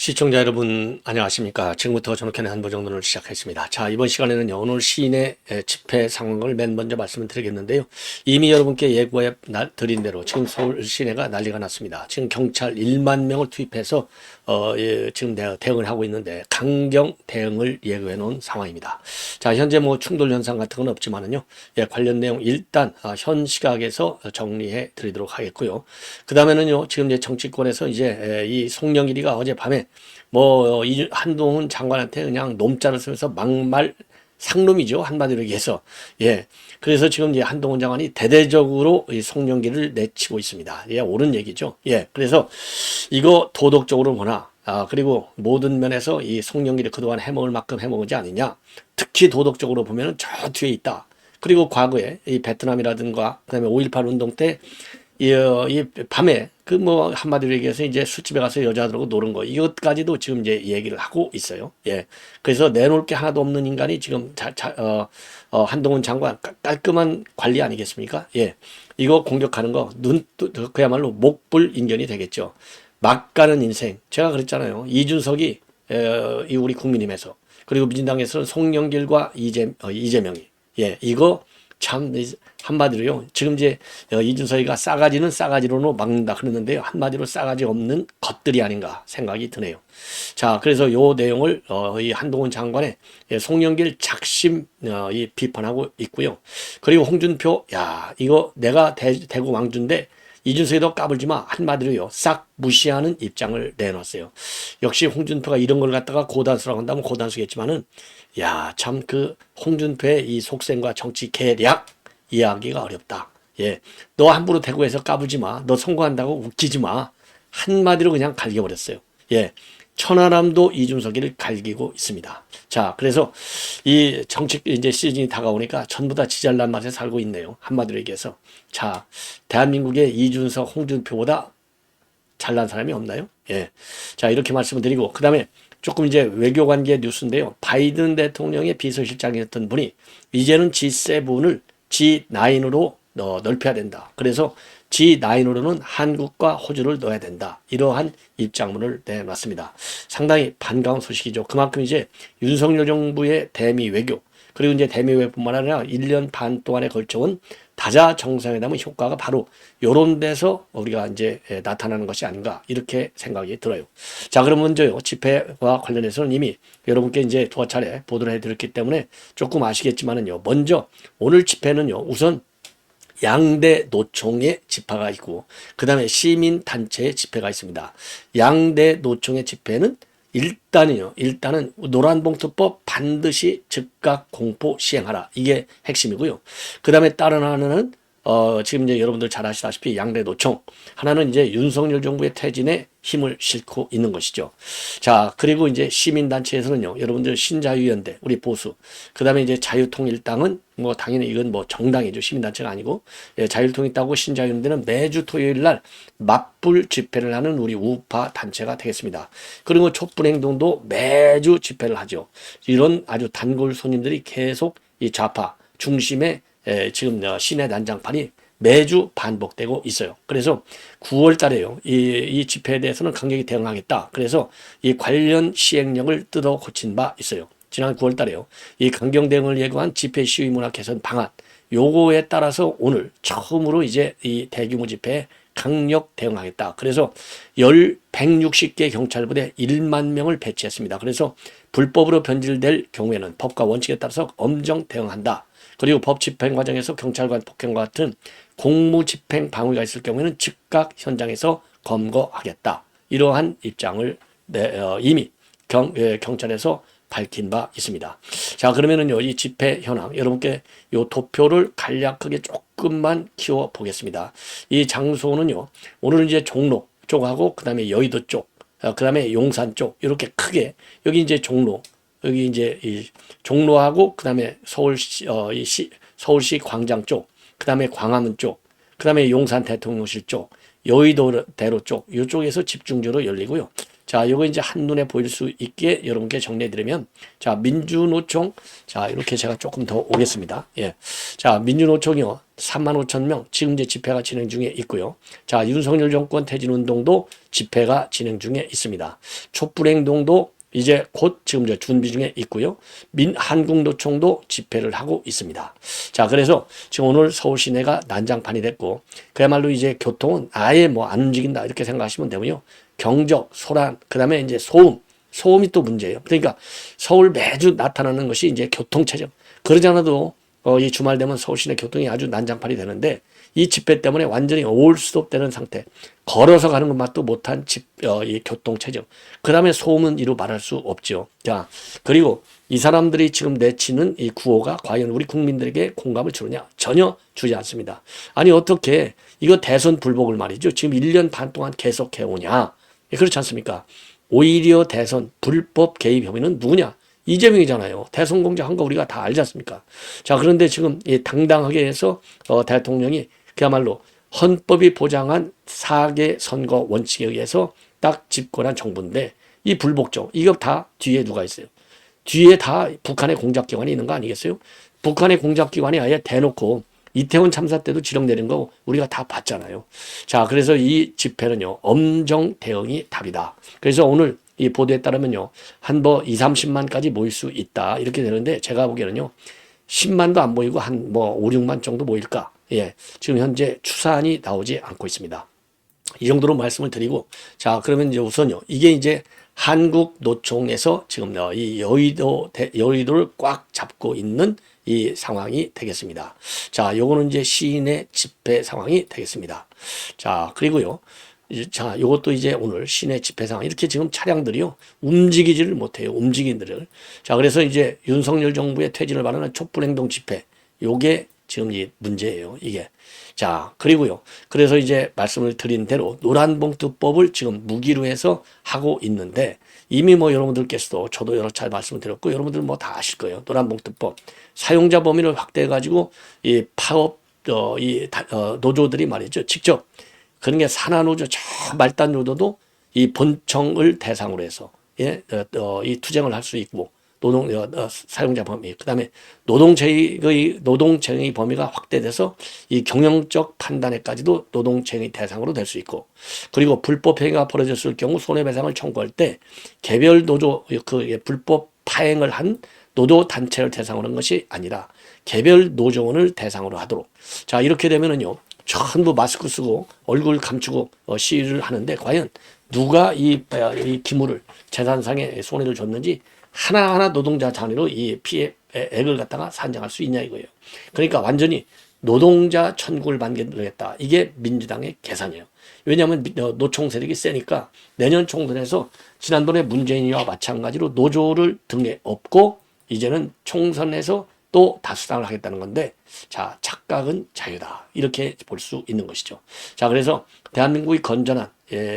시청자 여러분 안녕하십니까. 지금부터 전국현의 한보정론을 시작했습니다. 자, 이번 시간에는 오늘 시인의 집회 상황을 맨 먼저 말씀을 드리겠는데요. 이미 여러분께 예고해 드린 대로 지금 서울 시내가 난리가 났습니다. 지금 경찰 1만 명을 투입해서 지금 대응을 하고 있는데 강경 대응을 예고해 놓은 상황입니다. 자, 현재 뭐 충돌 현상 같은 건 없지만은요. 관련 내용 일단 현 시각에서 정리해 드리도록 하겠고요. 그 다음에는요. 지금 이제 정치권에서 이제 이 송영길이가 어젯밤에 한동훈 장관한테 그냥 놈자를 쓰면서 막말 상놈이죠. 한마디로 얘기해서. 그래서 지금 이제 한동훈 장관이 대대적으로 이 송영길을 내치고 있습니다. 옳은 얘기죠. 그래서 이거 도덕적으로 보나, 그리고 모든 면에서 이 송영길이 그동안 해먹을 만큼 해먹지 않느냐. 특히 도덕적으로 보면은 저 뒤에 있다. 그리고 과거에 이 베트남이라든가 그다음에 5.18 운동 때 이 밤에 한마디로 얘기해서 이제 술집에 가서 여자들하고 노는 거 이것까지도 지금 이제 얘기를 하고 있어요. 그래서 내놓을 게 하나도 없는 인간이 지금 한동훈 장관 깔끔한 관리 아니겠습니까? 이거 공격하는 거 그야말로 목불 인견이 되겠죠. 막 가는 인생. 제가 그랬잖아요. 이준석이 이 우리 국민의힘에서 그리고 민주당에서는 송영길과 이재명이 이거 참 한마디로요. 지금 이제 이준석이가 싸가지는 싸가지로 막는다 그러는데요. 한마디로 싸가지 없는 것들이 아닌가 생각이 드네요. 자, 그래서 요 내용을 이 한동훈 장관의 송영길 작심 이 비판하고 있고요. 그리고 홍준표, 이거 내가 대구 왕주인데 이준석이도 까불지 마. 한마디로요. 싹 무시하는 입장을 내놨어요. 역시 홍준표가 이런 걸 갖다가 고단수라고 한다면 고단수겠지만은 참 홍준표의 이 속셈과 정치 계략 이해하기가 어렵다. 너 함부로 대구에서 까불지 마. 너 선거한다고 웃기지 마. 한마디로 그냥 갈겨버렸어요. 천하람도 이준석이를 갈기고 있습니다. 자, 그래서 이 정치 이제 시즌이 다가오니까 전부 다 지잘난 맛에 살고 있네요. 한마디로 얘기해서. 자, 대한민국의 이준석, 홍준표보다 잘난 사람이 없나요? 자, 이렇게 말씀을 드리고, 그 다음에 조금 이제 외교관계 뉴스인데요. 바이든 대통령의 비서실장이었던 분이 이제는 G7을 G9으로 넓혀야 된다. 그래서 G9으로는 한국과 호주를 넣어야 된다. 이러한 입장문을 내놨습니다. 상당히 반가운 소식이죠. 그만큼 이제 윤석열 정부의 대미 외교, 그리고 이제 대미 외교뿐만 아니라 1년 반 동안에 걸쳐온 다자 정상회담의 효과가 바로 요런 데서 우리가 이제 나타나는 것이 아닌가 이렇게 생각이 들어요. 자, 그럼 먼저요. 집회와 관련해서는 이미 여러분께 이제 두 차례 보도를 해드렸기 때문에 조금 아시겠지만은요. 먼저 오늘 집회는요. 우선 양대 노총의 집회가 있고 그 다음에 시민단체의 집회가 있습니다. 양대 노총의 집회는 일단은 노란봉투법 반드시 즉각 공포 시행하라. 이게 핵심이고요. 그 다음에 다른 하나는 지금 이제 여러분들 잘 아시다시피 양대 노총 하나는 이제 윤석열 정부의 퇴진에 힘을 싣고 있는 것이죠. 자, 그리고 이제 시민단체에서는요, 여러분들 신자유연대, 우리 보수, 그 다음에 이제 자유통일당은 당연히 이건 정당이죠. 시민단체가 아니고, 자유통일당하고 신자유연대는 매주 토요일 날 맞불 집회를 하는 우리 우파 단체가 되겠습니다. 그리고 촛불행동도 매주 집회를 하죠. 이런 아주 단골 손님들이 계속 이 좌파 중심의 지금 시내 난장판이 매주 반복되고 있어요. 그래서 9월 달에요. 이 집회에 대해서는 강력히 대응하겠다. 그래서 이 관련 시행령을 뜯어 고친 바 있어요. 지난 9월 달에요. 이 강경 대응을 예고한 집회 시위 문화 개선 방안. 요거에 따라서 오늘 처음으로 이제 이 대규모 집회에 강력 대응하겠다. 그래서 160개 경찰부대 1만 명을 배치했습니다. 그래서 불법으로 변질될 경우에는 법과 원칙에 따라서 엄정 대응한다. 그리고 법 집행 과정에서 경찰관 폭행과 같은 공무 집행 방해가 있을 경우에는 즉각 현장에서 검거하겠다. 이러한 입장을 이미 경찰에서 밝힌 바 있습니다. 자, 그러면은요, 이 집회 현황, 여러분께 요 도표를 간략하게 조금만 키워 보겠습니다. 이 장소는요, 오늘은 이제 종로 쪽하고, 그 다음에 여의도 쪽, 그 다음에 용산 쪽, 이렇게 크게, 여기 이제 종로, 여기 이제 이 종로하고 그다음에 서울시 광장 쪽, 그다음에 광화문 쪽, 그다음에 용산 대통령실 쪽, 여의도 대로 쪽, 이쪽에서 집중적으로 열리고요. 자, 요거 이제 한눈에 보일 수 있게 여러분께 정리해드리면, 자, 민주노총, 자, 이렇게 제가 조금 더 오겠습니다. 예. 자, 민주노총이요. 35,000명 지금 이제 집회가 진행 중에 있고요. 자, 윤석열 정권 퇴진 운동도 집회가 진행 중에 있습니다. 촛불행동도 이제 곧 지금 저 준비 중에 있고요. 한국노총도 집회를 하고 있습니다. 자, 그래서 지금 오늘 서울 시내가 난장판이 됐고, 그야말로 이제 교통은 아예 뭐 안 움직인다 이렇게 생각하시면 되고요. 경적, 소란, 그 다음에 이제 소음이 또 문제예요. 그러니까 서울 매주 나타나는 것이 이제 교통체증. 그러지 않아도 이 주말 되면 서울 시내 교통이 아주 난장판이 되는데, 이 집회 때문에 완전히 올 수업되는 상태, 걸어서 가는 것만도 못한 이 교통체증, 그 다음에 소음은 이루 말할 수 없죠. 자, 그리고 이 사람들이 지금 내치는 이 구호가 과연 우리 국민들에게 공감을 주느냐? 전혀 주지 않습니다. 아니, 어떻게 이거 대선 불복을 말이죠, 지금 1년 반 동안 계속 해오냐? 그렇지 않습니까? 오히려 대선 불법 개입 혐의는 누구냐? 이재명이잖아요. 대선 공작한 거 우리가 다 알지 않습니까? 자, 그런데 지금 당당하게 해서 대통령이 그야말로 헌법이 보장한 4개 선거 원칙에 의해서 딱 집권한 정부인데, 이 불복종, 이거 다 뒤에 누가 있어요? 뒤에 다 북한의 공작기관이 있는 거 아니겠어요? 북한의 공작기관이 아예 대놓고 이태원 참사 때도 지령 내린 거 우리가 다 봤잖아요. 자, 그래서 이 집회는요, 엄정 대응이 답이다. 그래서 오늘 이 보도에 따르면요, 한 2, 30만까지 모일 수 있다 이렇게 되는데, 제가 보기에는요 10만도 안 모이고 한 5, 6만 정도 모일까? 예, 지금 현재 추산이 나오지 않고 있습니다. 이 정도로 말씀을 드리고, 자, 그러면 이제 우선요, 이게 이제 한국 노총에서 지금 이 여의도를 꽉 잡고 있는 이 상황이 되겠습니다. 자, 요거는 이제 시인의 집회 상황이 되겠습니다. 자, 그리고요, 자, 이것도 이제 오늘 시내 집회 상황, 이렇게 지금 차량들이요 움직이지를 못해요. 움직이들을. 자, 그래서 이제 윤석열 정부의 퇴진을 바라는 촛불행동 집회, 요게 지금 이 문제예요, 이게. 자, 그리고요, 그래서 이제 말씀을 드린 대로 노란봉투법을 지금 무기로 해서 하고 있는데, 이미 뭐 여러분들께서도, 저도 여러 차례 말씀을 드렸고 여러분들 뭐 다 아실 거예요. 노란봉투법 사용자 범위를 확대해 가지고 이 파업 노조들이 말이죠, 직접, 그런 게 산하노조, 저 말단 노조도 이 본청을 대상으로 해서 이 투쟁을 할 수 있고, 사용자 범위, 그 다음에 노동쟁의 범위가 확대돼서 이 경영적 판단에까지도 노동쟁의 대상으로 될 수 있고, 그리고 불법 행위가 벌어졌을 경우 손해배상을 청구할 때 개별 노조, 불법 파행을 한 노조 단체를 대상으로 한 것이 아니라 개별 노조원을 대상으로 하도록. 자, 이렇게 되면은요, 전부 마스크 쓰고 얼굴 감추고 시위를 하는데, 과연 누가 이 기물을, 재산상의 손해를 줬는지 하나하나 노동자 단위로 이 피해액을 갖다가 산정할 수 있냐 이거예요. 그러니까 완전히 노동자 천국을 만들겠다, 이게 민주당의 계산이에요. 왜냐하면 노총 세력이 세니까 내년 총선에서 지난번에 문재인이와 마찬가지로 노조를 등에 업고 이제는 총선에서 또 다수당을 하겠다는 건데, 자, 착각은 자유다, 이렇게 볼 수 있는 것이죠. 자, 그래서 대한민국의 건전한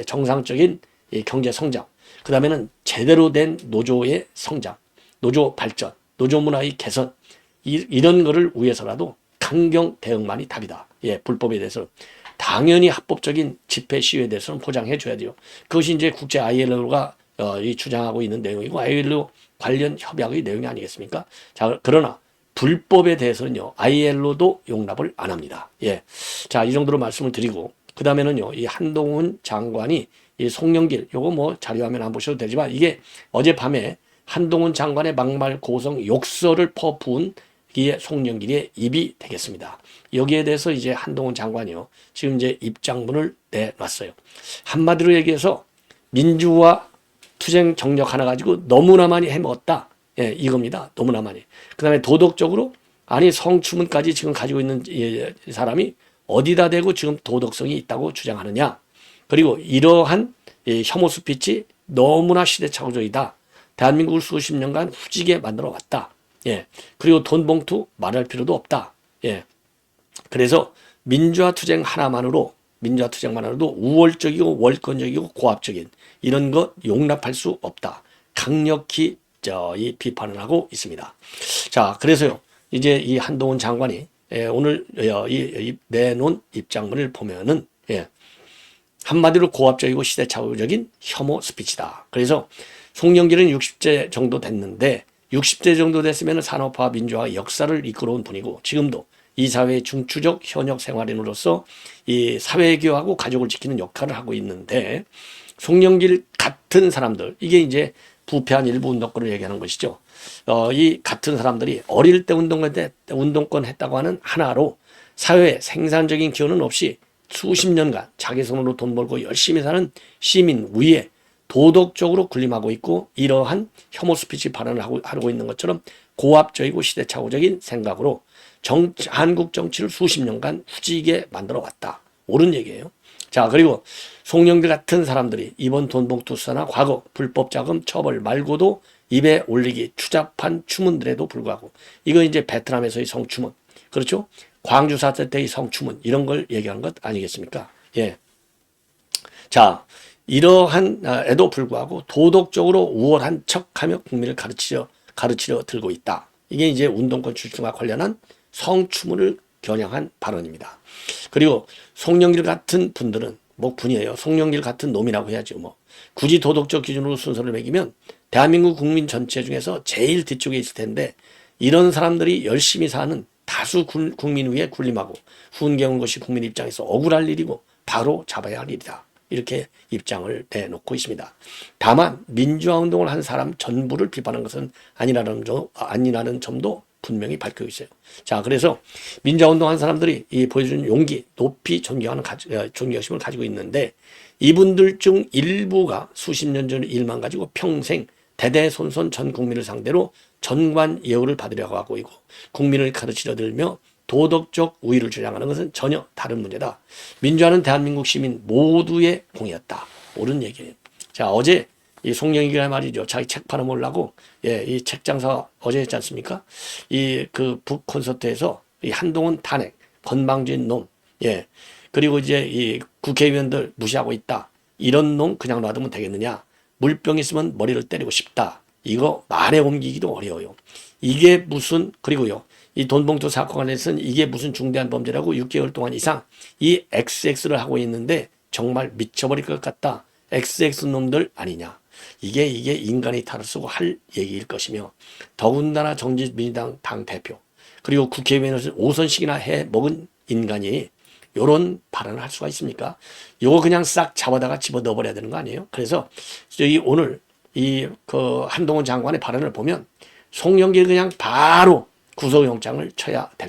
정상적인 경제 성장, 그 다음에는 제대로 된 노조의 성장, 노조 발전, 노조 문화의 개선, 이런 거를 위해서라도 강경 대응만이 답이다. 예, 불법에 대해서는 당연히 합법적인 집회 시위에 대해서는 보장해 줘야 돼요. 그것이 이제 국제 ILO가 주장하고 있는 내용이고, ILO 관련 협약의 내용이 아니겠습니까? 자, 그러나 불법에 대해서는요, ILO도 용납을 안 합니다. 예. 자, 이 정도로 말씀을 드리고, 그 다음에는요, 이 한동훈 장관이 이 송영길, 요거 뭐 자료화면 안 보셔도 되지만, 이게 어젯밤에 한동훈 장관의 막말 고성 욕설을 퍼부은 이게 송영길의 입이 되겠습니다. 여기에 대해서 이제 한동훈 장관이요, 지금 이제 입장문을 내놨어요. 한마디로 얘기해서 민주화 투쟁 정력 하나 가지고 너무나 많이 해먹었다. 예, 이겁니다. 너무나 많이. 그 다음에 도덕적으로, 아니 성추문까지 지금 가지고 있는 사람이 어디다 대고 지금 도덕성이 있다고 주장하느냐. 그리고 이러한 혐오 스피치 너무나 시대착오적이다. 대한민국을 수십 년간 후지게 만들어 왔다. 예. 그리고 돈 봉투 말할 필요도 없다. 예. 그래서 민주화 투쟁만으로도 우월적이고 월권적이고 고압적인 이런 것 용납할 수 없다. 강력히 이 비판을 하고 있습니다. 자, 그래서요, 이제 이 한동훈 장관이 오늘 이 내놓은 입장문을 보면은, 예, 한마디로 고압적이고 시대착오적인 혐오 스피치다. 그래서 송영길은 60세 정도 됐는데 60세 정도 됐으면 산업화 민주화 역사를 이끌어온 분이고 지금도 이 사회의 중추적 현역 생활인으로서 이 사회교하고 가족을 지키는 역할을 하고 있는데 송영길 같은 사람들, 이게 이제 부패한 일부 운동권을 얘기하는 것이죠. 이 같은 사람들이 어릴 때 운동권 했다고 하는 하나로 사회에 생산적인 기여는 없이 수십 년간 자기 손으로 돈 벌고 열심히 사는 시민 위에 도덕적으로 군림하고 있고 이러한 혐오 스피치 발언을 하고 있는 것처럼 고압적이고 시대착오적인 생각으로 한국 정치를 수십 년간 후지게 만들어 왔다. 옳은 얘기예요. 자, 그리고 송영길 같은 사람들이 이번 돈봉투 수사나 과거 불법 자금 처벌 말고도 입에 올리기 추잡한 추문들에도 불구하고 이거 이제 베트남에서의 성추문, 그렇죠? 광주 사태 때의 성추문 이런 걸 얘기하는 것 아니겠습니까? 예. 자, 이러한에도 불구하고 도덕적으로 우월한 척하며 국민을 가르치려 들고 있다. 이게 이제 운동권 출중과 관련한 성추문을 겨냥한 발언입니다. 그리고 송영길 같은 분들은 뭐 분이에요. 송영길 같은 놈이라고 해야죠. 뭐 굳이 도덕적 기준으로 순서를 매기면 대한민국 국민 전체 중에서 제일 뒤쪽에 있을 텐데 이런 사람들이 열심히 사는 다수 국민 위에 군림하고 훈계온 것이 국민 입장에서 억울할 일이고 바로 잡아야 할 일이다. 이렇게 입장을 내놓고 있습니다. 다만 민주화 운동을 한 사람 전부를 비판한 것은 아니라는 점도 분명히 밝히고 있어요. 자, 그래서 민주화 운동한 사람들이 이 보여준 용기, 높이 존경심을 가지고 있는데 이분들 중 일부가 수십 년 전 일만 가지고 평생 대대손손 전 국민을 상대로 전관 예우를 받으려고 하고 있고 국민을 가르치려 들며 도덕적 우위를 주장하는 것은 전혀 다른 문제다. 민주화는 대한민국 시민 모두의 공이었다. 옳은 얘기예요. 자, 어제 이 송영길이 말이죠. 자기 책 팔아먹으려고, 이 책 장사 어제 했지 않습니까? 이 북 콘서트에서 이 한동훈 탄핵, 건방진 놈, 그리고 이제 이 국회의원들 무시하고 있다. 이런 놈 그냥 놔두면 되겠느냐? 물병 있으면 머리를 때리고 싶다. 이거 말에 옮기기도 어려워요. 이게 무슨, 그리고요. 이 돈봉투 사건 관련해서는 이게 무슨 중대한 범죄라고 6개월 동안 이상 이 XX를 하고 있는데 정말 미쳐버릴 것 같다. XX 놈들 아니냐. 이게 인간이 탈을 쓰고 할 얘기일 것이며 더군다나 정치민주당 당대표 그리고 국회의원을 5선씩이나 해 먹은 인간이 이런 발언을 할 수가 있습니까? 이거 그냥 싹 잡아다가 집어넣어버려야 되는 거 아니에요? 그래서 오늘 한동훈 장관의 발언을 보면 송영길 그냥 바로 구속영장을 쳐야 될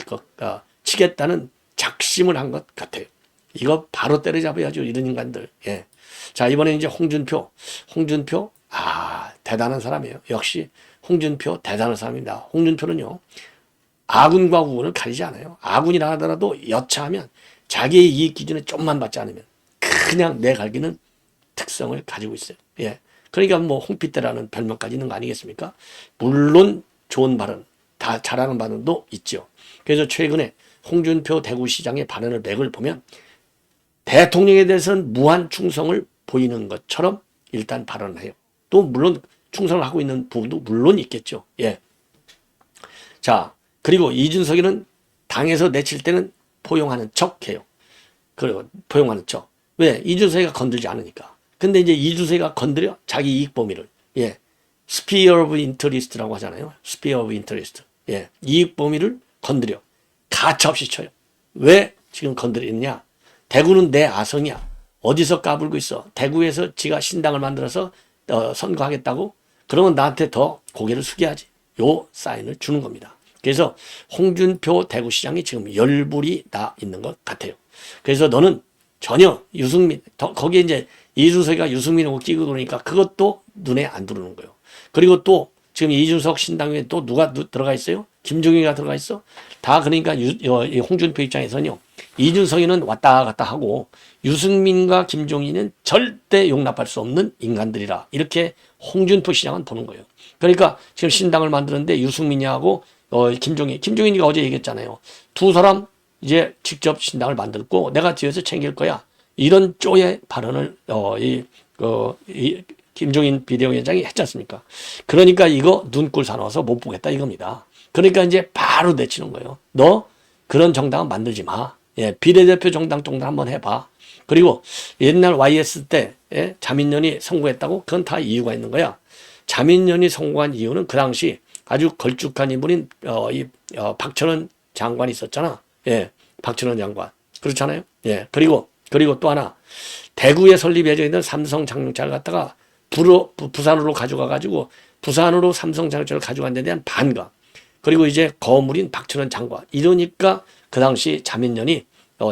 치겠다는 작심을 한 것 같아요. 이거 바로 때려잡아야죠. 이런 인간들. 자, 이번에 이제 홍준표, 대단한 사람이에요. 역시 홍준표 대단한 사람입니다. 홍준표는요, 아군과 우군을 가리지 않아요. 아군이라 하더라도 여차하면 자기의 이익 기준에 좀만 받지 않으면 그냥 내갈기는 특성을 가지고 있어요. 그러니까 뭐 홍피대라는 별명까지 있는 거 아니겠습니까? 물론 좋은 발언, 다 잘하는 발언도 있죠. 그래서 최근에 홍준표 대구시장의 발언을 맥을 보면 대통령에 대해서는 무한 충성을 보이는 것처럼 일단 발언을 해요. 또 물론 충성을 하고 있는 부분도 물론 있겠죠. 자, 그리고 이준석이는 당에서 내칠 때는 포용하는 척 해요. 그리고 포용하는 척. 왜? 이준석이가 건들지 않으니까. 근데 이제 이준석이가 건드려 자기 이익 범위를. sphere of interest라고 하잖아요. sphere of interest. 이익 범위를 건드려. 가차없이 쳐요. 왜 지금 건드리느냐? 대구는 내 아성이야. 어디서 까불고 있어? 대구에서 지가 신당을 만들어서 선거하겠다고? 그러면 나한테 더 고개를 숙여야지. 요 사인을 주는 겁니다. 그래서 홍준표 대구시장이 지금 열불이 나 있는 것 같아요. 그래서 너는 전혀 유승민, 거기에 이제 이준석이가 유승민하고 끼고 그러니까 그것도 눈에 안 들어오는 거예요. 그리고 또 지금 이준석 신당에 또 누가 들어가 있어요? 김종인이가 들어가 있어? 다 그러니까 홍준표 입장에서는요. 이준석이는 왔다 갔다 하고 유승민과 김종인은 절대 용납할 수 없는 인간들이라 이렇게 홍준표 시장은 보는 거예요. 그러니까 지금 신당을 만드는데 유승민이하고 김종인이가 어제 얘기했잖아요. 두 사람 이제 직접 신당을 만들고 내가 뒤에서 챙길 거야. 이런 쪼의 발언을 김종인 비대위원장이 했지 않습니까? 그러니까 이거 눈꼴 사나워서 못 보겠다 이겁니다. 그러니까 이제 바로 내치는 거예요. 너 그런 정당은 만들지 마. 비례대표 정당 한번 해봐. 그리고 옛날 YS 때 자민련이 성공했다고 그건 다 이유가 있는 거야. 자민련이 성공한 이유는 그 당시 아주 걸쭉한 인물인 박철원 장관이 있었잖아. 예, 박철원 장관. 그렇잖아요. 예, 그리고 또 하나 대구에 설립 예정이던 삼성 장력차를 갖다가 부산으로 가져가가지고 부산으로 삼성 장력차를 가져간 데 대한 반감. 그리고 이제 거물인 박철원 장관. 이러니까 그 당시 자민련이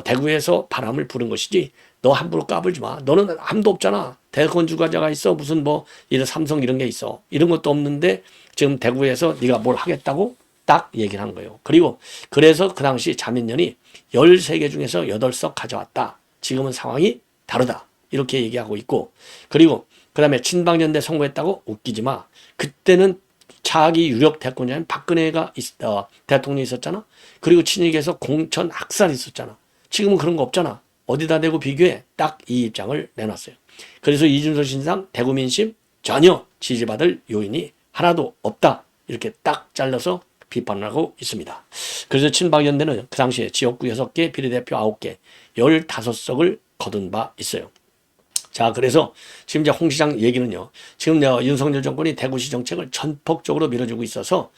대구에서 바람을 부른 것이지 너 함부로 까불지 마. 너는 함도 없잖아. 대권 주관자가 있어. 무슨 뭐 이런 삼성 이런 게 있어. 이런 것도 없는데 지금 대구에서 네가 뭘 하겠다고 딱 얘기를 한 거예요. 그리고 그래서 그 당시 자민련이 13개 중에서 8석 가져왔다. 지금은 상황이 다르다. 이렇게 얘기하고 있고 그리고 그 다음에 친박연대 선거했다고 웃기지 마. 그때는 차기 유력 대권자인 박근혜가 대통령이 있었잖아. 그리고 친이계에서 공천 학살이 있었잖아. 지금은 그런 거 없잖아. 어디다 대고 비교해? 딱 이 입장을 내놨어요. 그래서 이준석 신상 대구 민심 전혀 지지받을 요인이 하나도 없다. 이렇게 딱 잘라서 비판을 하고 있습니다. 그래서 친박연대는 그 당시에 지역구 6개, 비례대표 9개, 15석을 거둔 바 있어요. 자, 그래서 지금 이제 홍 시장 얘기는요. 지금 윤석열 정권이 대구시 정책을 전폭적으로 밀어주고 있어서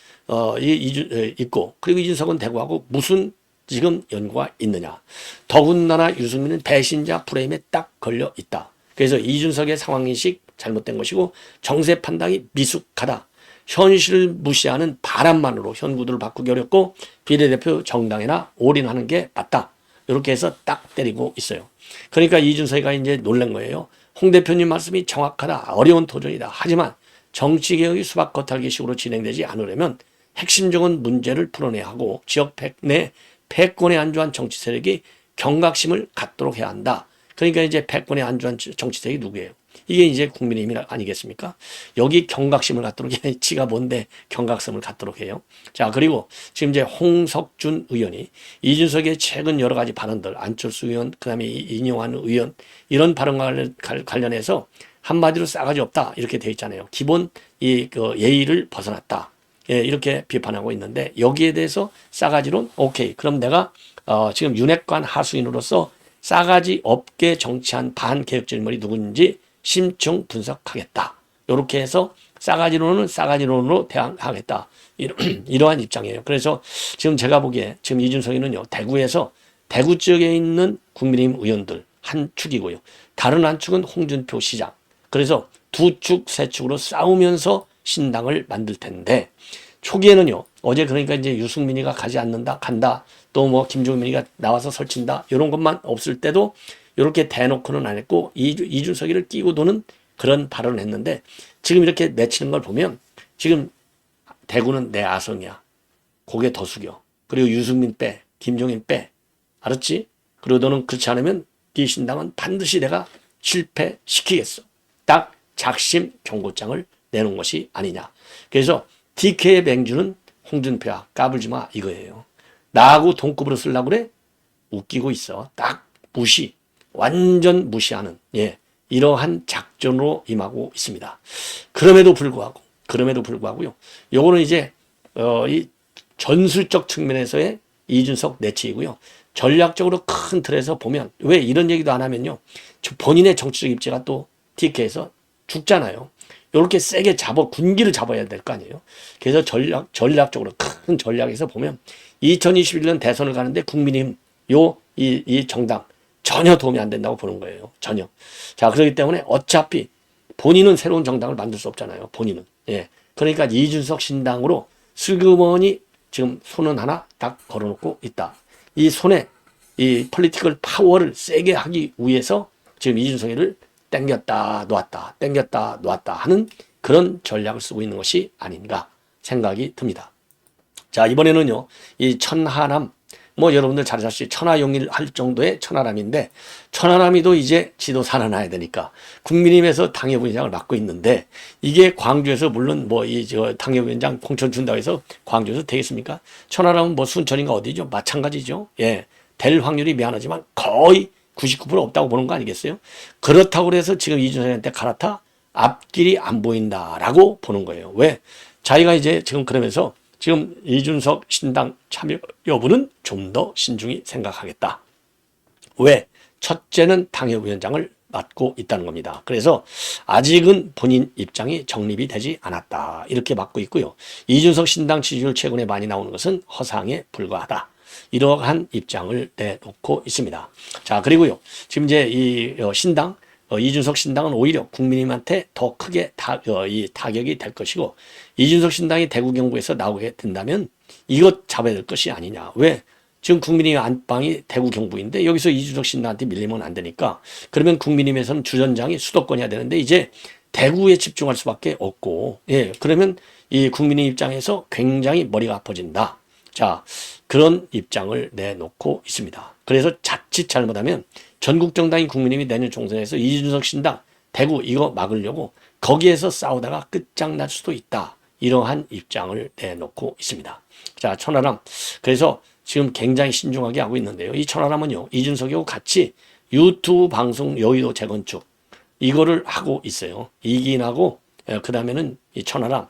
있고 그리고 이준석은 대구하고 무슨 지금 연고가 있느냐. 더군다나 유승민은 배신자 프레임에 딱 걸려 있다. 그래서 이준석의 상황인식 잘못된 것이고 정세 판단이 미숙하다. 현실을 무시하는 바람만으로 현구도를 바꾸기 어렵고 비례대표 정당이나 올인하는 게 맞다. 이렇게 해서 딱 때리고 있어요. 그러니까 이준석이가 이제 놀란 거예요. 홍 대표님 말씀이 정확하다. 어려운 도전이다. 하지만 정치개혁이 수박 겉핥기식으로 진행되지 않으려면 핵심적인 문제를 풀어내야 하고 지역 내 패권에 안주한 정치 세력이 경각심을 갖도록 해야 한다. 그러니까 이제 패권에 안주한 정치 세력이 누구예요? 이게 이제 국민의힘이 아니겠습니까? 여기 경각심을 갖도록 해. 지가 뭔데 경각심을 갖도록 해요. 자, 그리고 지금 이제 홍석준 의원이 이준석의 최근 여러 가지 발언들, 안철수 의원, 그 다음에 인용한 의원, 이런 발언과 관련해서 한마디로 싸가지 없다. 이렇게 돼 있잖아요. 기본 예의를 벗어났다. 예, 이렇게 비판하고 있는데 여기에 대해서 싸가지론 오케이. 그럼 내가 지금 윤핵관 하수인으로서 싸가지 없게 정치한 반개혁적 인물이 누군지 심층 분석하겠다. 이렇게 해서 싸가지론은 싸가지론으로 대항하겠다. 이러한 입장이에요. 그래서 지금 제가 보기에 지금 이준석이는요. 대구에서 대구 지역에 있는 국민의힘 의원들 한 축이고요. 다른 한 축은 홍준표 시장. 그래서 두 축, 세 축으로 싸우면서 신당을 만들 텐데 초기에는요. 어제 그러니까 이제 유승민이가 가지 않는다, 간다. 또 뭐 김종민이가 나와서 설친다. 이런 것만 없을 때도 이렇게 대놓고는 안 했고 이준석이를 끼고 도는 그런 발언을 했는데 지금 이렇게 내치는 걸 보면 지금 대구는 내 아성이야. 고개 더 숙여. 그리고 유승민 빼. 김종인 빼. 알았지? 그리고 너는 그렇지 않으면 네 신당은 반드시 내가 실패시키겠어. 딱 작심 경고장을 내놓은 것이 아니냐. 그래서 DK의 맹주는 홍준표야 까불지 마 이거예요. 나하고 동급으로 쓰려고 그래? 웃기고 있어. 딱 무시. 완전 무시하는 이러한 작전으로 임하고 있습니다. 그럼에도 불구하고요. 요거는 이제 이 전술적 측면에서의 이준석 내치이고요. 전략적으로 큰 틀에서 보면 왜 이런 얘기도 안 하면요. 본인의 정치적 입지가 또 DK에서 죽잖아요. 이렇게 세게 군기를 잡아야 될 거 아니에요. 그래서 전략적으로 큰 전략에서 보면 2021년 대선을 가는데 국민의힘 이 정당 전혀 도움이 안 된다고 보는 거예요. 전혀. 자, 그렇기 때문에 어차피 본인은 새로운 정당을 만들 수 없잖아요. 본인은. 예. 그러니까 이준석 신당으로 슬그머니 지금 손은 하나 딱 걸어놓고 있다. 이 손에 이 폴리티컬 파워를 세게 하기 위해서 지금 이준석이를 땡겼다 놓았다 땡겼다 놓았다 하는 그런 전략을 쓰고 있는 것이 아닌가 생각이 듭니다. 자, 이번에는요. 이 천하람 여러분들 잘 아시죠? 천하용일 할 정도의 천하람인데 천하람이도 이제 지도 살아나야 되니까 국민의힘에서 당협위원장을 맡고 있는데 이게 광주에서 물론 당협위원장 공천 준다고 해서 광주에서 되겠습니까? 천하람은 순천인가 어디죠? 마찬가지죠. 예, 될 확률이 미안하지만 거의 99% 없다고 보는 거 아니겠어요? 그렇다고 해서 지금 이준석한테 갈아타 앞길이 안 보인다라고 보는 거예요. 왜? 자기가 이제 지금 그러면서 지금 이준석 신당 참여 여부는 좀 더 신중히 생각하겠다. 왜? 첫째는 당협위원장을 맡고 있다는 겁니다. 그래서 아직은 본인 입장이 정립이 되지 않았다. 이렇게 맡고 있고요. 이준석 신당 지지율 최근에 많이 나오는 것은 허상에 불과하다. 이러한 입장을 내놓고 있습니다. 자, 그리고요. 지금 이제 이 신당, 이준석 신당은 오히려 국민님한테 더 크게 이 타격이 될 것이고, 이준석 신당이 대구 경북에서 나오게 된다면 이것 잡아야 될 것이 아니냐. 왜? 지금 국민의힘 안방이 대구 경북인데 여기서 이준석 신당한테 밀리면 안 되니까, 그러면 국민의힘에서는 주전장이 수도권이야 되는데 이제 대구에 집중할 수밖에 없고, 예, 그러면 이 국민의 입장에서 굉장히 머리가 아파진다. 자, 그런 입장을 내놓고 있습니다. 그래서 자칫 잘못하면 전국 정당인 국민의힘이 내년 총선에서 이준석 신당 대구 이거 막으려고 거기에서 싸우다가 끝장날 수도 있다. 이러한 입장을 내놓고 있습니다. 자, 천하람. 그래서 지금 굉장히 신중하게 하고 있는데요. 이 천하람은요, 이준석이하고 같이 유튜브 방송 여의도 재건축 이거를 하고 있어요. 이기인하고 그 다음에는 이 천하람,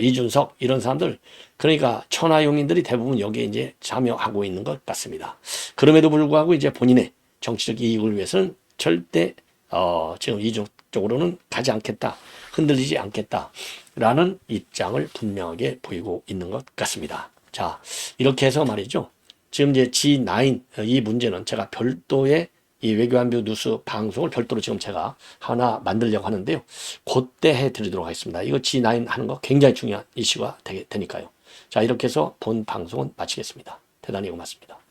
이준석 이런 사람들, 그러니까 천하용인들이 대부분 여기에 이제 참여하고 있는 것 같습니다. 그럼에도 불구하고 이제 본인의 정치적 이익을 위해서는 절대 지금 이쪽 쪽으로는 가지 않겠다, 흔들리지 않겠다라는 입장을 분명하게 보이고 있는 것 같습니다. 자, 이렇게 해서 말이죠. 지금 이제 G9 이 문제는 제가 별도의 이 외교안보 뉴스 방송을 별도로 지금 제가 하나 만들려고 하는데요. 그때 해드리도록 하겠습니다. 이거 G9 하는 거 굉장히 중요한 이슈가 되니까요. 자, 이렇게 해서 본 방송은 마치겠습니다. 대단히 고맙습니다.